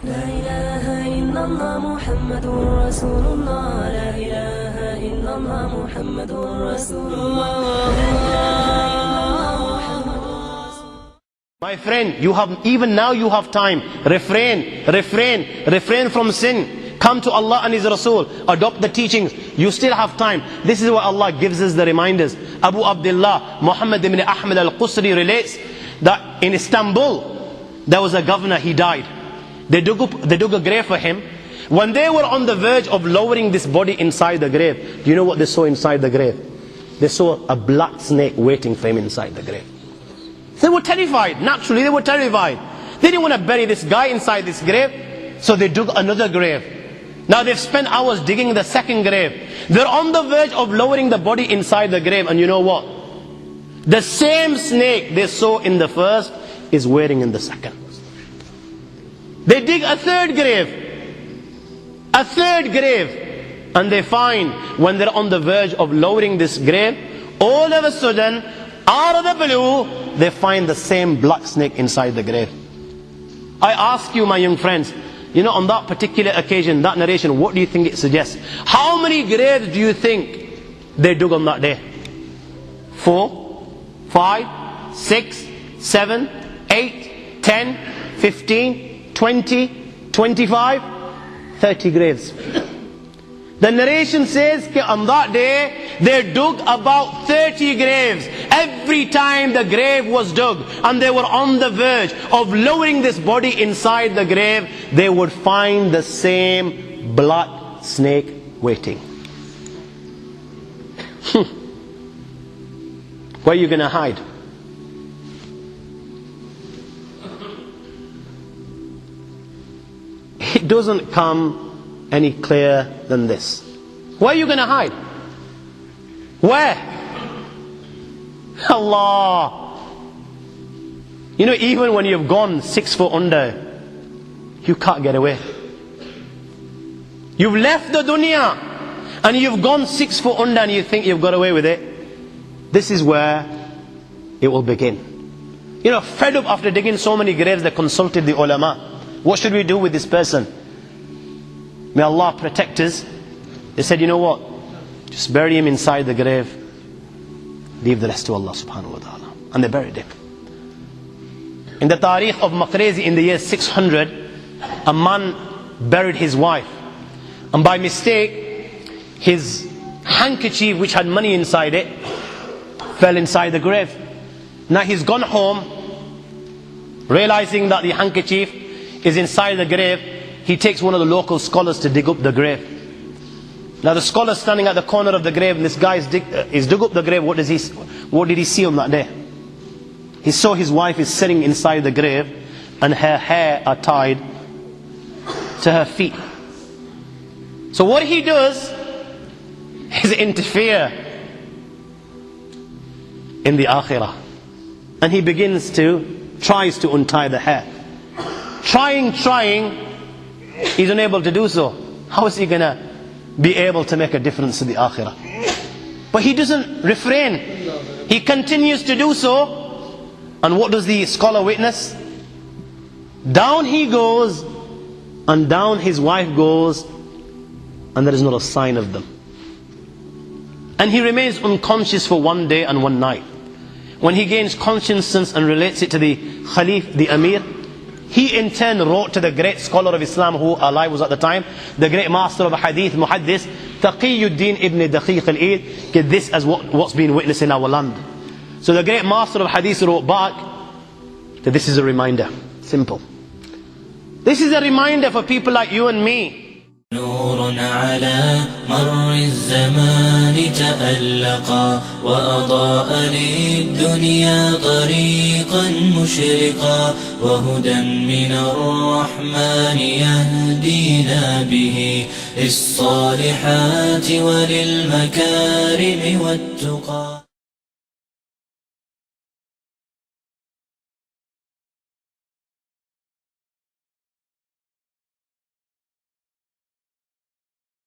لا إله إلا الله محمد رسول الله لا إله إلا الله محمد رسول الله. My friend, even now you have time. Refrain from sin. Come to Allah and His Rasul. Adopt the teachings. You still have time. This is what Allah gives us the reminders. Abu Abdullah Muhammad ibn Ahmed al-Qusri relates that in Istanbul there was a governor, he died. They dug a grave for him. When they were on the verge of lowering this body inside the grave, do you know what they saw inside the grave? They saw a black snake waiting for him inside the grave. They were terrified. Naturally, they were terrified. They didn't want to bury this guy inside this grave, so they dug another grave. Now they've spent hours digging the second grave. They're on the verge of lowering the body inside the grave, and you know what? The same snake they saw in the first is waiting in the second. They dig a third grave, and they find when they're on the verge of lowering this grave, all of a sudden, out of the blue, they find the same black snake inside the grave. I ask you, my young friends, you know, on that particular occasion, that narration, what do you think it suggests? How many graves do you think they dug on that day? 4, 5, 6, 7, 8, 10, 15, 20, 25, 30 graves. The narration says that on that day they dug about 30 graves. Every time the grave was dug and they were on the verge of lowering this body inside the grave, they would find the same black snake waiting. Where are you going to hide? It doesn't come any clearer than this. Where are you going to hide? Where? Allah. You know, even when you've gone 6 foot under, you can't get away. You've left the dunya and you've gone 6 foot under and you think you've got away with it. This is where it will begin. You know, fed up after digging so many graves, they consulted the ulama. What should we do with this person? May Allah protect us. They said, you know what? Just bury him inside the grave. Leave the rest to Allah subhanahu wa ta'ala. And they buried him. In the Tariq of Maqrezi in the year 600, a man buried his wife. And by mistake, his handkerchief, which had money inside it, fell inside the grave. Now he's gone home, realizing that the handkerchief is inside the grave. He takes one of the local scholars to dig up the grave. Now the scholar standing at the corner of the grave, and this guy is dug up the grave. What did he see on that day? He saw his wife is sitting inside the grave and her hair are tied to her feet. So what he does is interfere in the akhirah, and he tries to untie the hair. Trying, he's unable to do so. How is he going to be able to make a difference to the akhirah? But he doesn't refrain. He continues to do so. And what does the scholar witness? Down he goes, and down his wife goes, and there is not a sign of them. And he remains unconscious for 1 day and 1 night. When he gains consciousness and relates it to the Khalif, the Amir, he in turn wrote to the great scholar of Islam who alive was at the time, the great master of hadith, Muhaddis, Taqiyuddin ibn Daqiq al-Eid, this is what's been witnessed in our land. So the great master of hadith wrote back that this is a reminder. Simple. This is a reminder for people like you and me. نور على مر الزمان تألقا وأضاء للدنيا طريقا مشرقا وهدى من الرحمن يهدينا به للصالحات وللمكارم والتقى.